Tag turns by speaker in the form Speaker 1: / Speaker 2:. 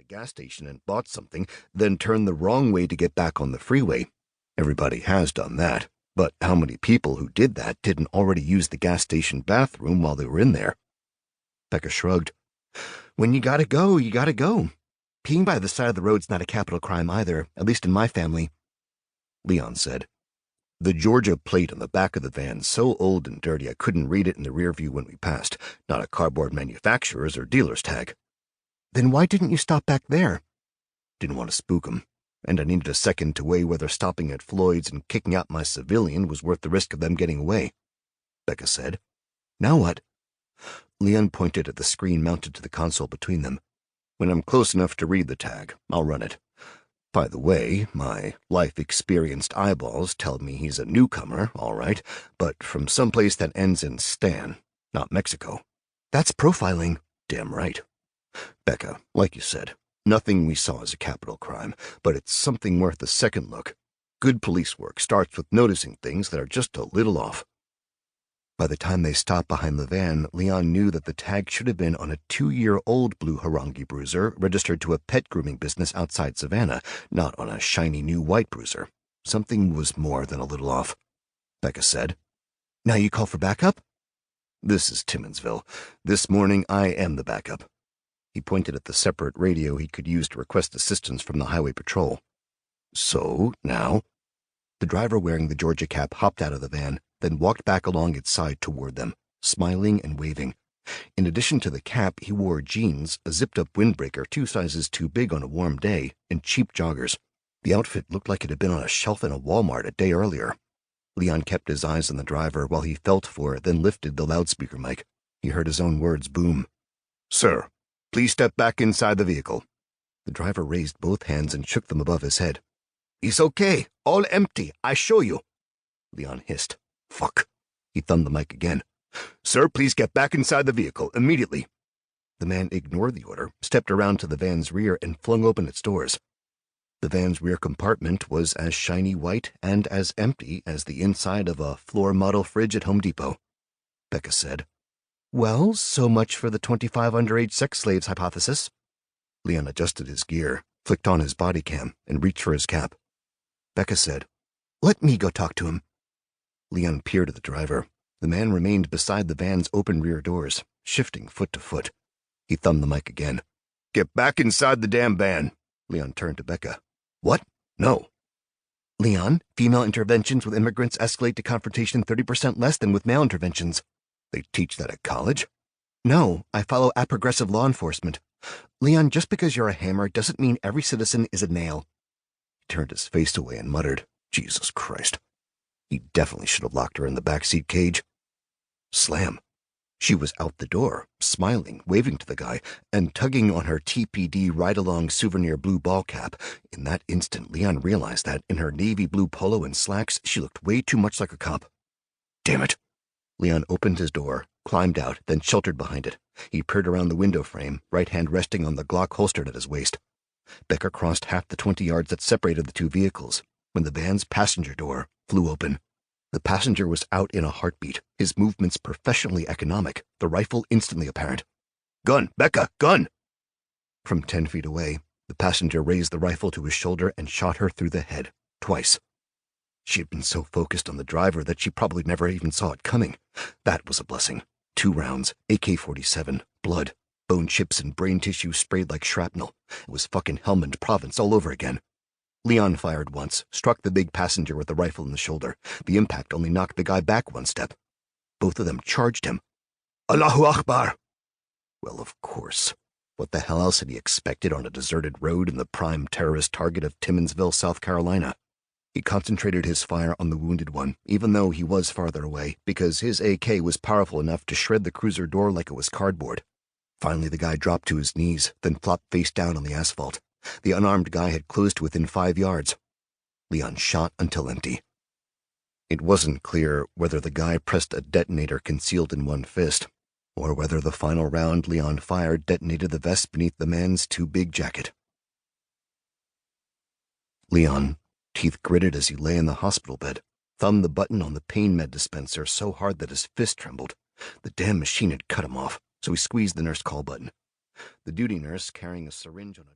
Speaker 1: a gas station and bought something, then turned the wrong way to get back on the freeway. Everybody has done that, but how many people who did that didn't already use the gas station bathroom while they were in there? Becca shrugged. When you gotta go, you gotta go. Peeing by the side of the road's not a capital crime either, at least in my family. Leon said. The Georgia plate on the back of the van so old and dirty I couldn't read it in the rear view when we passed, not a cardboard manufacturer's or dealer's tag. Then why didn't you stop back there? Didn't want to spook 'em, and I needed a second to weigh whether stopping at Floyd's and kicking out my civilian was worth the risk of them getting away. Becca said. Now what? Leon pointed at the screen mounted to the console between them. When I'm close enough to read the tag, I'll run it. By the way, my life-experienced eyeballs tell me he's a newcomer, all right, but from someplace that ends in Stan, not Mexico. That's profiling. Damn right. Becca, like you said, nothing we saw is a capital crime, but it's something worth a second look. Good police work starts with noticing things that are just a little off. By the time they stopped behind the van, Leon knew that the tag should have been on a 2-year-old blue Harangi bruiser registered to a pet grooming business outside Savannah, not on a shiny new white bruiser. Something was more than a little off. Becca said. Now you call for backup? This is Timminsville. This morning I am the backup. He pointed at the separate radio he could use to request assistance from the highway patrol. So, now? The driver wearing the Georgia cap hopped out of the van, then walked back along its side toward them, smiling and waving. In addition to the cap, he wore jeans, a zipped-up windbreaker 2 sizes too big on a warm day, and cheap joggers. The outfit looked like it had been on a shelf in a Walmart a day earlier. Leon kept his eyes on the driver while he felt for it, then lifted the loudspeaker mic. He heard his own words boom. Sir, please step back inside the vehicle. The driver raised both hands and shook them above his head. It's okay. All empty. I show you. Leon hissed. Fuck. He thumbed the mic again. Sir, please get back inside the vehicle immediately. The man ignored the order, stepped around to the van's rear, and flung open its doors. The van's rear compartment was as shiny white and as empty as the inside of a floor model fridge at Home Depot. Becca said. Well, so much for the 25 underage sex slaves hypothesis. Leon adjusted his gear, flicked on his body cam, and reached for his cap. Becca said, Let me go talk to him. Leon peered at the driver. The man remained beside the van's open rear doors, shifting foot to foot. He thumbed the mic again. Get back inside the damn van. Leon turned to Becca. What? No. Leon, female interventions with immigrants escalate to confrontation 30% less than with male interventions. They teach that at college? No, I follow progressive law enforcement. Leon, just because you're a hammer doesn't mean every citizen is a nail. He turned his face away and muttered, Jesus Christ. He definitely should have locked her in the backseat cage. Slam. She was out the door, smiling, waving to the guy, and tugging on her TPD ride-along souvenir blue ball cap. In that instant, Leon realized that, in her navy blue polo and slacks, she looked way too much like a cop. Damn it. Leon opened his door, climbed out, then sheltered behind it. He peered around the window frame, right hand resting on the Glock holstered at his waist. Becca crossed half the 20 yards that separated the two vehicles, when the van's passenger door flew open. The passenger was out in a heartbeat, his movements professionally economic, the rifle instantly apparent. Gun, Becca, gun! From 10 feet away, the passenger raised the rifle to his shoulder and shot her through the head, twice. She had been so focused on the driver that she probably never even saw it coming. That was a blessing. 2 rounds, AK-47, blood, bone chips and brain tissue sprayed like shrapnel. It was fucking Helmand Province all over again. Leon fired once, struck the big passenger with the rifle in the shoulder. The impact only knocked the guy back 1 step. Both of them charged him. Allahu Akbar! Well, of course. What the hell else had he expected on a deserted road in the prime terrorist target of Timminsville, South Carolina? He concentrated his fire on the wounded one, even though he was farther away, because his AK was powerful enough to shred the cruiser door like it was cardboard. Finally, the guy dropped to his knees, then flopped face down on the asphalt. The unarmed guy had closed to within 5 yards. Leon shot until empty. It wasn't clear whether the guy pressed a detonator concealed in one fist, or whether the final round Leon fired detonated the vest beneath the man's too big jacket. Leon, teeth gritted as he lay in the hospital bed, thumbed the button on the pain med dispenser so hard that his fist trembled. The damn machine had cut him off, so he squeezed the nurse call button. The duty nurse, carrying a syringe on a